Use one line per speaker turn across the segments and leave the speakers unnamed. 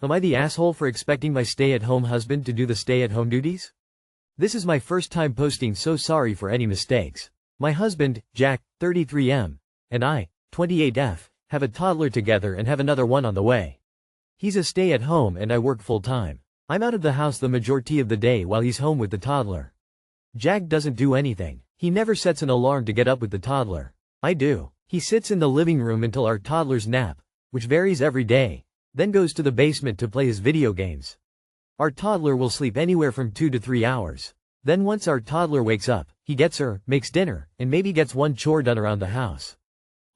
Am I the asshole for expecting my stay-at-home husband to do the stay-at-home duties? This is my first time posting, so sorry for any mistakes. My husband, Jack, 33M, and I, 28F, have a toddler together and have another one on the way. He's a stay-at-home and I work full-time. I'm out of the house the majority of the day while he's home with the toddler. Jack doesn't do anything. He never sets an alarm to get up with the toddler. I do. He sits in the living room until our toddler's nap, which varies every day, then goes to the basement to play his video games. Our toddler will sleep anywhere from 2 to 3 hours. Then once our toddler wakes up, he gets her, makes dinner, and maybe gets one chore done around the house.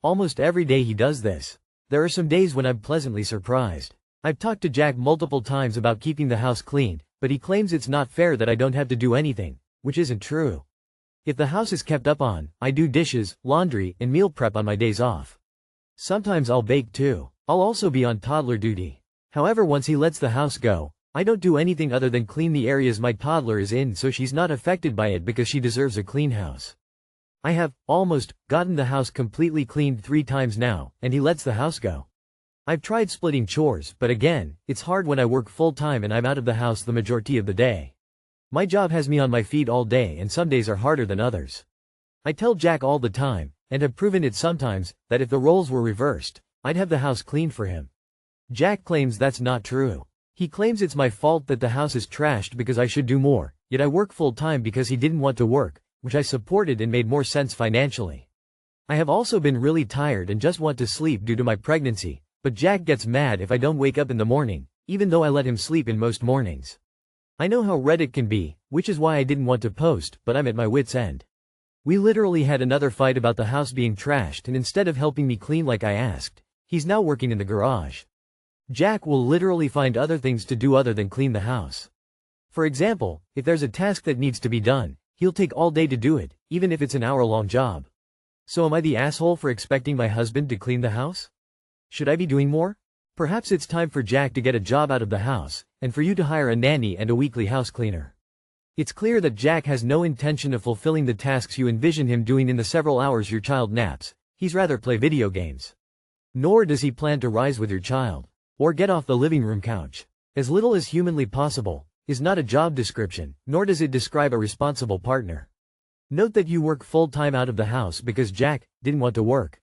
Almost every day he does this. There are some days when I'm pleasantly surprised. I've talked to Jack multiple times about keeping the house clean, but he claims it's not fair that I don't have to do anything, which isn't true. If the house is kept up on, I do dishes, laundry, and meal prep on my days off. Sometimes I'll bake too. I'll also be on toddler duty. However, once he lets the house go, I don't do anything other than clean the areas my toddler is in so she's not affected by it because she deserves a clean house. I have, almost, gotten the house completely cleaned 3 times now, and he lets the house go. I've tried splitting chores, but again, it's hard when I work full-time and I'm out of the house the majority of the day. My job has me on my feet all day and some days are harder than others. I tell Jack all the time, and have proven it sometimes, that if the roles were reversed, I'd have the house cleaned for him. Jack claims that's not true. He claims it's my fault that the house is trashed because I should do more, yet I work full-time because he didn't want to work, which I supported and made more sense financially. I have also been really tired and just want to sleep due to my pregnancy, but Jack gets mad if I don't wake up in the morning, even though I let him sleep in most mornings. I know how red it can be, which is why I didn't want to post, but I'm at my wit's end. We literally had another fight about the house being trashed, and instead of helping me clean like I asked, he's now working in the garage. Jack will literally find other things to do other than clean the house. For example, if there's a task that needs to be done, he'll take all day to do it, even if it's an hour-long job. So am I the asshole for expecting my husband to clean the house? Should I be doing more? Perhaps it's time for Jack to get a job out of the house, and for you to hire a nanny and a weekly house cleaner. It's clear that Jack has no intention of fulfilling the tasks you envision him doing in the several hours your child naps. He's rather play video games. Nor does he plan to rise with your child, or get off the living room couch. As little as humanly possible is not a job description, nor does it describe a responsible partner. Note that you work full-time out of the house because Jack didn't want to work.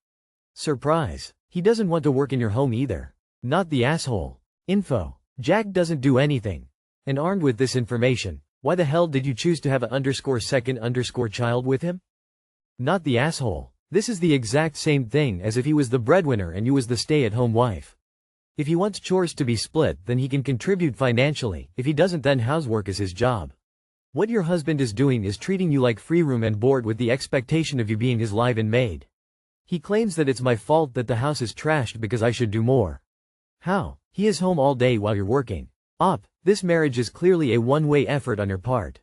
Surprise! He doesn't want to work in your home either. Not the asshole. Info. Jack doesn't do anything. And armed with this information, why the hell did you choose to have a second child with him? Not the asshole. This is the exact same thing as if he was the breadwinner and you was the stay-at-home wife. If he wants chores to be split, then he can contribute financially. If he doesn't, then housework is his job. What your husband is doing is treating you like free room and board with the expectation of you being his live-in maid. He claims that it's my fault that the house is trashed because I should do more. How? He is home all day while you're working. This marriage is clearly a one-way effort on your part.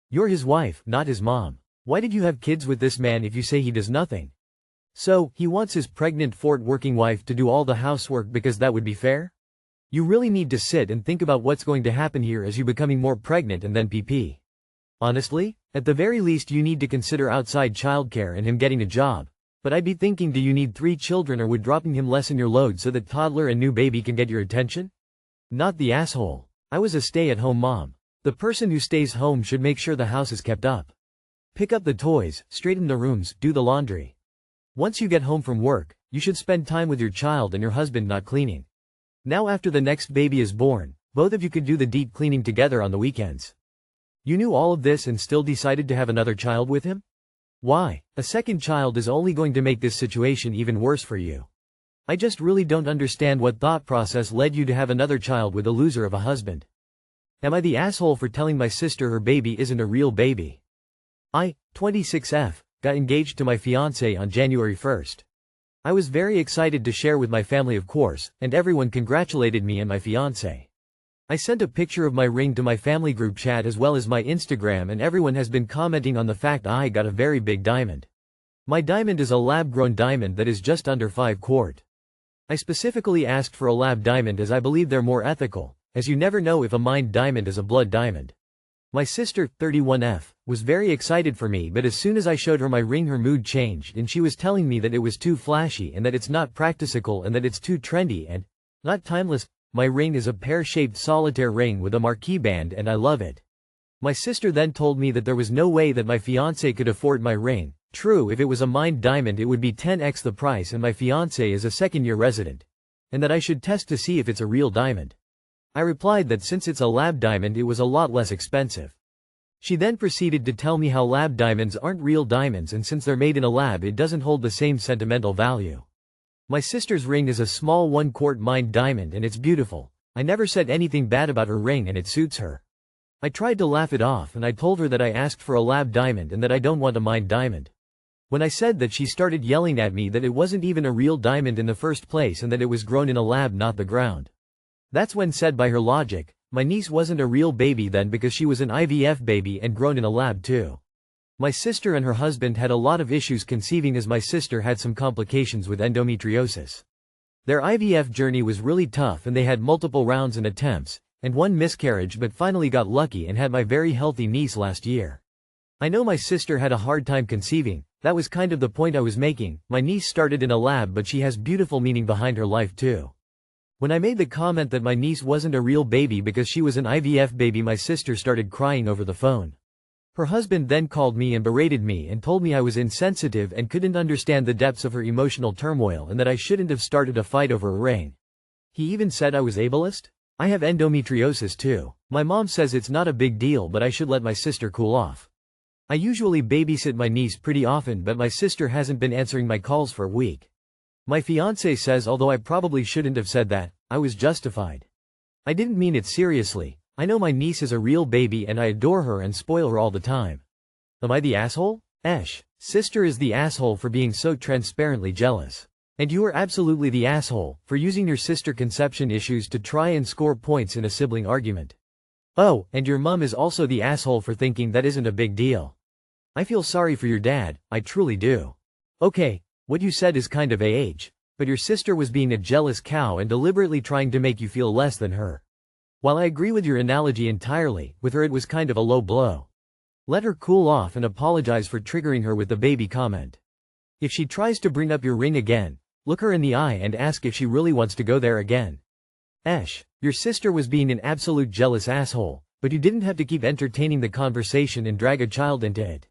You're his wife, not his mom. Why did you have kids with this man if you say he does nothing? So, he wants his pregnant working wife to do all the housework because that would be fair? You really need to sit and think about what's going to happen here as you becoming more pregnant and then PP. Honestly, at the very least you need to consider outside childcare and him getting a job. But I'd be thinking, do you need 3 children, or would dropping him lessen your load so that toddler and new baby can get your attention? Not the asshole. I was a stay-at-home mom. The person who stays home should make sure the house is kept up. Pick up the toys, straighten the rooms, do the laundry. Once you get home from work, you should spend time with your child and your husband, not cleaning. Now after the next baby is born, both of you could do the deep cleaning together on the weekends. You knew all of this and still decided to have another child with him? Why? A second child is only going to make this situation even worse for you. I just really don't understand what thought process led you to have another child with a loser of a husband. Am I the asshole for telling my sister her baby isn't a real baby? I, 26F, got engaged to my fiancé on January 1st. I was very excited to share with my family, of course, and everyone congratulated me and my fiancé. I sent a picture of my ring to my family group chat as well as my Instagram, and everyone has been commenting on the fact I got a very big diamond. My diamond is a lab-grown diamond that is just under 5 carat. I specifically asked for a lab diamond as I believe they're more ethical, as you never know if a mined diamond is a blood diamond. My sister, 31F, was very excited for me, but as soon as I showed her my ring her mood changed and she was telling me that it was too flashy and that it's not practical and that it's too trendy and not timeless. My ring is a pear-shaped solitaire ring with a marquee band and I love it. My sister then told me that there was no way that my fiancé could afford my ring. True, if it was a mined diamond it would be 10x the price and my fiancé is a second-year resident. And that I should test to see if it's a real diamond. I replied that since it's a lab diamond it was a lot less expensive. She then proceeded to tell me how lab diamonds aren't real diamonds and since they're made in a lab it doesn't hold the same sentimental value. My sister's ring is a small 1-quart mined diamond and it's beautiful. I never said anything bad about her ring and it suits her. I tried to laugh it off and I told her that I asked for a lab diamond and that I don't want a mined diamond. When I said that she started yelling at me that it wasn't even a real diamond in the first place and that it was grown in a lab not the ground. That's when said by her logic, my niece wasn't a real baby then because she was an IVF baby and grown in a lab too. My sister and her husband had a lot of issues conceiving as my sister had some complications with endometriosis. Their IVF journey was really tough and they had multiple rounds and attempts, and one miscarriage but finally got lucky and had my very healthy niece last year. I know my sister had a hard time conceiving, that was kind of the point I was making. My niece started in a lab but she has beautiful meaning behind her life too. When I made the comment that my niece wasn't a real baby because she was an IVF baby my sister started crying over the phone. Her husband then called me and berated me and told me I was insensitive and couldn't understand the depths of her emotional turmoil and that I shouldn't have started a fight over a ring. He even said I was ableist? I have endometriosis too. My mom says it's not a big deal but I should let my sister cool off. I usually babysit my niece pretty often but my sister hasn't been answering my calls for a week. My fiancé says although I probably shouldn't have said that, I was justified. I didn't mean it seriously. I know my niece is a real baby and I adore her and spoil her all the time. Am I the asshole? Sister is the asshole for being so transparently jealous. And you are absolutely the asshole for using your sister conception issues to try and score points in a sibling argument. Oh, and your mom is also the asshole for thinking that isn't a big deal. I feel sorry for your dad, I truly do. Okay, what you said is kind of but your sister was being a jealous cow and deliberately trying to make you feel less than her. While I agree with your analogy entirely, with her it was kind of a low blow. Let her cool off and apologize for triggering her with the baby comment. If she tries to bring up your ring again, look her in the eye and ask if she really wants to go there again. Your sister was being an absolute jealous asshole, but you didn't have to keep entertaining the conversation and drag a child into it.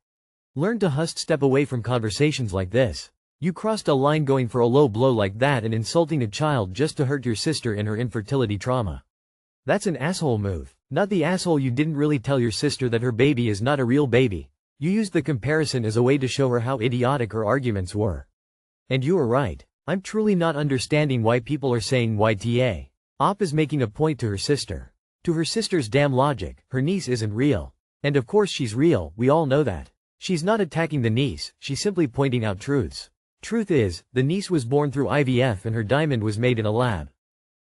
Learn to step away from conversations like this. You crossed a line going for a low blow like that and insulting a child just to hurt your sister in her infertility trauma. That's an asshole move. Not the asshole you didn't really tell your sister that her baby is not a real baby. You used the comparison as a way to show her how idiotic her arguments were. And you were right. I'm truly not understanding why people are saying YTA. Op is making a point to her sister. To her sister's damn logic, her niece isn't real. And of course she's real, we all know that. She's not attacking the niece, she's simply pointing out truths. Truth is, the niece was born through IVF and her diamond was made in a lab.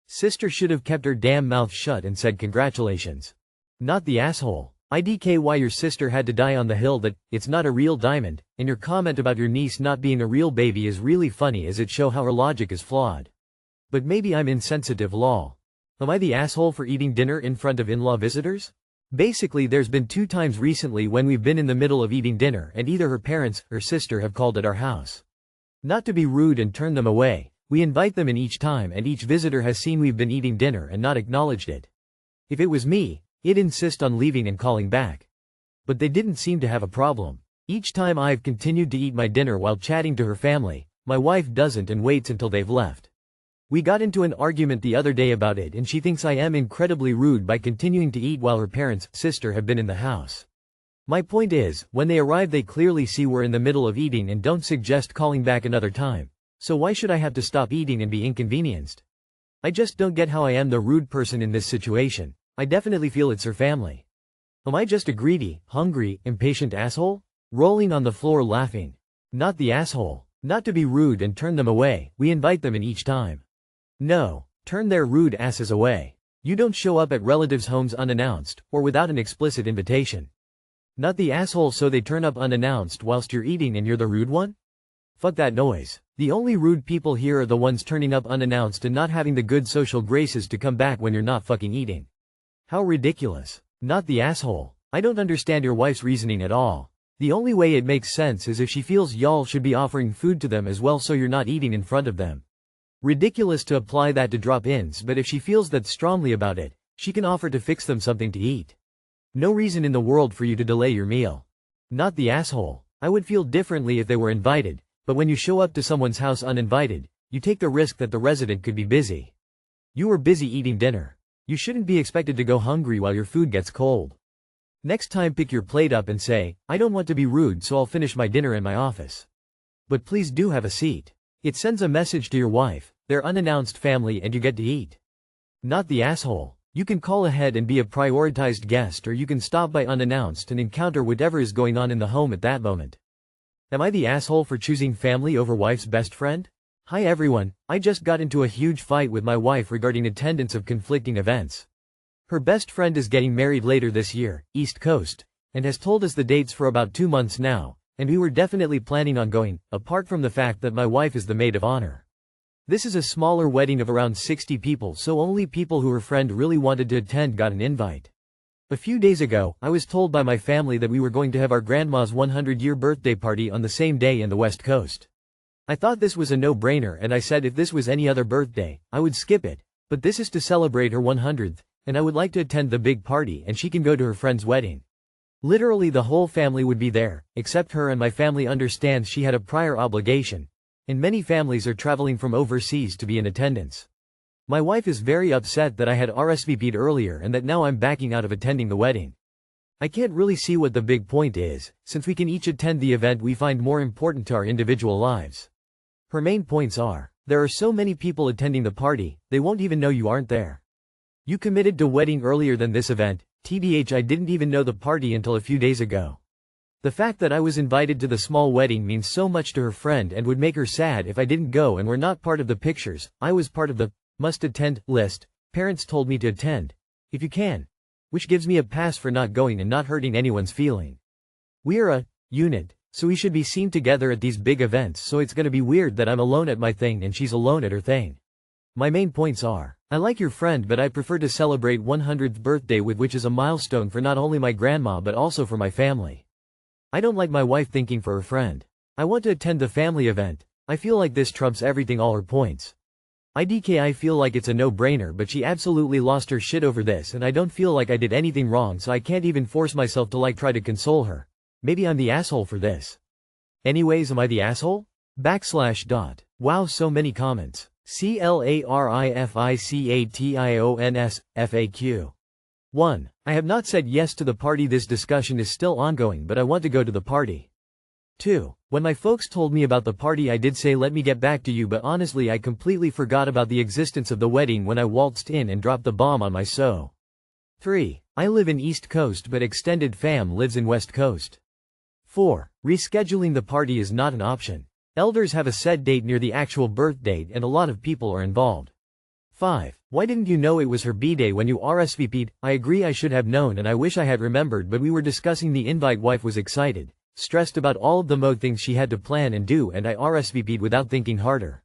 Sister should have kept her damn mouth shut and said congratulations. Not the asshole. IDK why your sister had to die on the hill that it's not a real diamond, and your comment about your niece not being a real baby is really funny as it show how her logic is flawed. But maybe I'm insensitive lol. Am I the asshole for eating dinner in front of in-law visitors? Basically there's been 2 times recently when we've been in the middle of eating dinner and either her parents or sister have called at our house. Not to be rude and turn them away, we invite them in each time and each visitor has seen we've been eating dinner and not acknowledged it. If it was me, I'd insist on leaving and calling back. But they didn't seem to have a problem. Each time I've continued to eat my dinner while chatting to her family, my wife doesn't and waits until they've left. We got into an argument the other day about it and she thinks I am incredibly rude by continuing to eat while her parents, sister have been in the house. My point is, when they arrive they clearly see we're in the middle of eating and don't suggest calling back another time. So why should I have to stop eating and be inconvenienced? I just don't get how I am the rude person in this situation. I definitely feel it's her family. Am I just a greedy, hungry, impatient asshole? Rolling on the floor laughing. Not the asshole. Not to be rude and turn them away, we invite them in each time. No, turn their rude asses away. You don't show up at relatives' homes unannounced, or without an explicit invitation. Not the asshole so they turn up unannounced whilst you're eating and you're the rude one? Fuck that noise. The only rude people here are the ones turning up unannounced and not having the good social graces to come back when you're not fucking eating. How ridiculous. Not the asshole. I don't understand your wife's reasoning at all. The only way it makes sense is if she feels y'all should be offering food to them as well so you're not eating in front of them. Ridiculous to apply that to drop-ins, but if she feels that strongly about it, she can offer to fix them something to eat. No reason in the world for you to delay your meal. Not the asshole. I would feel differently if they were invited, but when you show up to someone's house uninvited, you take the risk that the resident could be busy. You were busy eating dinner. You shouldn't be expected to go hungry while your food gets cold. Next time pick your plate up and say, I don't want to be rude, so I'll finish my dinner in my office. But please do have a seat. It sends a message to your wife, their unannounced family, and you get to eat. Not the asshole. You can call ahead and be a prioritized guest, or you can stop by unannounced and encounter whatever is going on in the home at that moment. Am I the asshole for choosing family over wife's best friend? Hi everyone, I just got into a huge fight with my wife regarding attendance of conflicting events. Her best friend is getting married later this year, East Coast, and has told us the dates for about 2 months now, and we were definitely planning on going, apart from the fact that my wife is the maid of honor. This is a smaller wedding of around 60 people, so only people who her friend really wanted to attend got an invite. A few days ago, I was told by my family that we were going to have our grandma's 100-year birthday party on the same day in the West Coast. I thought this was a no-brainer, and I said if this was any other birthday, I would skip it, but this is to celebrate her 100th, and I would like to attend the big party and she can go to her friend's wedding. Literally the whole family would be there, except her, and my family understands she had a prior obligation, and many families are traveling from overseas to be in attendance. My wife is very upset that I had RSVP'd earlier and that now I'm backing out of attending the wedding. I can't really see what the big point is, since we can each attend the event we find more important to our individual lives. Her main points are, there are so many people attending the party, they won't even know you aren't there. You committed to wedding earlier than this event, TBH I didn't even know the party until a few days ago. The fact that I was invited to the small wedding means so much to her friend and would make her sad if I didn't go and were not part of the pictures. I was part of the must-attend list. Parents told me to attend, if you can, which gives me a pass for not going and not hurting anyone's feeling. We are a unit, so we should be seen together at these big events, so it's gonna be weird that I'm alone at my thing and she's alone at her thing. My main points are, I like your friend, but I prefer to celebrate 100th birthday with, which is a milestone for not only my grandma but also for my family. I don't like my wife thinking for her friend. I want to attend the family event. I feel like this trumps everything, all her points. I feel like it's a no-brainer, but she absolutely lost her shit over this and I don't feel like I did anything wrong, so I can't even force myself to try to console her. Maybe I'm the asshole for this. Anyways, am I the asshole? /. Wow, so many comments. CLARIFICATIONS, FAQ. 1. I have not said yes to the party. This discussion is still ongoing, but I want to go to the party. 2. When my folks told me about the party, I did say let me get back to you, but honestly I completely forgot about the existence of the wedding when I waltzed in and dropped the bomb on my so. 3. I live in East Coast but extended fam lives in West Coast. 4. Rescheduling the party is not an option. Elders have a set date near the actual birth date and a lot of people are involved. 5. Why didn't you know it was her b-day when you RSVP'd? I agree, I should have known and I wish I had remembered, but we were discussing the invite. Wife was excited, stressed about all of the mode things she had to plan and do, and I RSVP'd without thinking harder.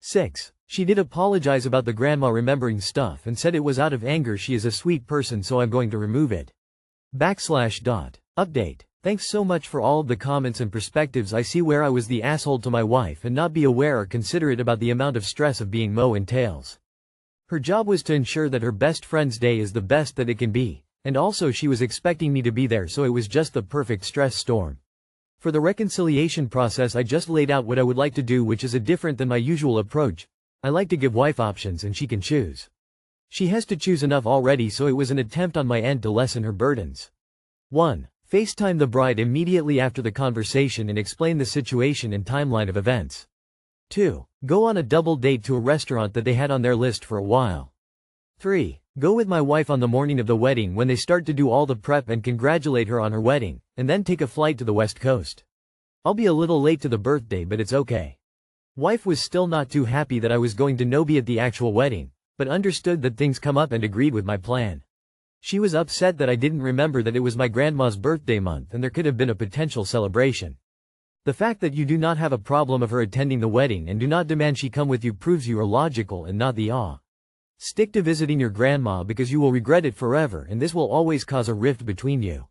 6. She did apologize about the grandma remembering stuff and said it was out of anger. She is a sweet person, so I'm going to remove it. Update. Thanks so much for all of the comments and perspectives. I see where I was the asshole to my wife and not be aware or considerate about the amount of stress of being Mo entails. Her job was to ensure that her best friend's day is the best that it can be, and also she was expecting me to be there, so it was just the perfect stress storm. For the reconciliation process, I just laid out what I would like to do, which is a different than my usual approach. I like to give wife options and she can choose. She has to choose enough already, so it was an attempt on my end to lessen her burdens. 1. FaceTime the bride immediately after the conversation and explain the situation and timeline of events. 2. Go on a double date to a restaurant that they had on their list for a while. 3. Go with my wife on the morning of the wedding when they start to do all the prep and congratulate her on her wedding, and then take a flight to the West Coast. I'll be a little late to the birthday, but it's okay. Wife was still not too happy that I was going to no be at the actual wedding, but understood that things come up and agreed with my plan. She was upset that I didn't remember that it was my grandma's birthday month and there could have been a potential celebration. The fact that you do not have a problem of her attending the wedding and do not demand she come with you proves you are logical and not the Stick to visiting your grandma because you will regret it forever, and this will always cause a rift between you.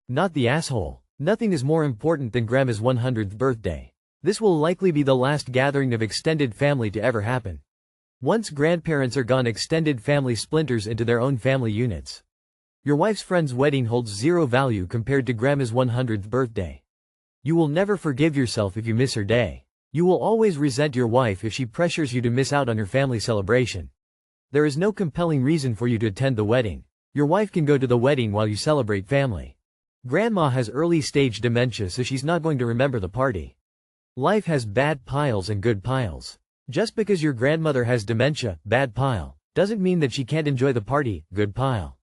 Not the asshole. Nothing is more important than grandma's 100th birthday. This will likely be the last gathering of extended family to ever happen. Once grandparents are gone, extended family splinters into their own family units. Your wife's friend's wedding holds zero value compared to grandma's 100th birthday. You will never forgive yourself if you miss her day. You will always resent your wife if she pressures you to miss out on her family celebration. There is no compelling reason for you to attend the wedding. Your wife can go to the wedding while you celebrate family. Grandma has early-stage dementia, so she's not going to remember the party. Life has bad piles and good piles. Just because your grandmother has dementia, bad pile, doesn't mean that she can't enjoy the party, good pile.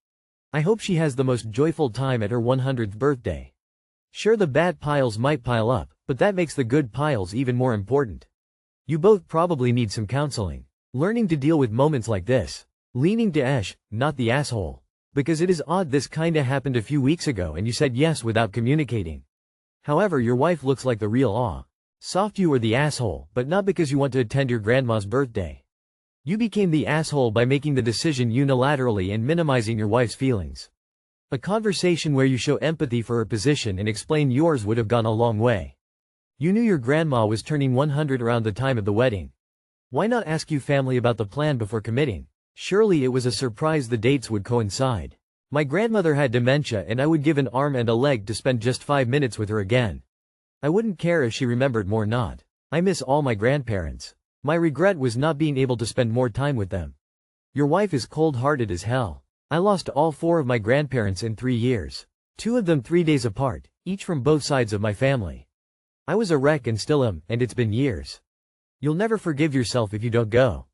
I hope she has the most joyful time at her 100th birthday. Sure, the bad piles might pile up, but that makes the good piles even more important. You both probably need some counseling. Learning to deal with moments like this. Leaning to Esh, not the asshole. Because it is odd this kinda happened a few weeks ago and you said yes without communicating. However, your wife looks like the real aw. Soft, you were the asshole, but not because you want to attend your grandma's birthday. You became the asshole by making the decision unilaterally and minimizing your wife's feelings. A conversation where you show empathy for her position and explain yours would have gone a long way. You knew your grandma was turning 100 around the time of the wedding. Why not ask your family about the plan before committing? Surely it was a surprise the dates would coincide. My grandmother had dementia and I would give an arm and a leg to spend just 5 minutes with her again. I wouldn't care if she remembered more not. I miss all my grandparents. My regret was not being able to spend more time with them. Your wife is cold-hearted as hell. I lost all 4 of my grandparents in 3 years. 2 of them 3 days apart, each from both sides of my family. I was a wreck and still am, and it's been years. You'll never forgive yourself if you don't go.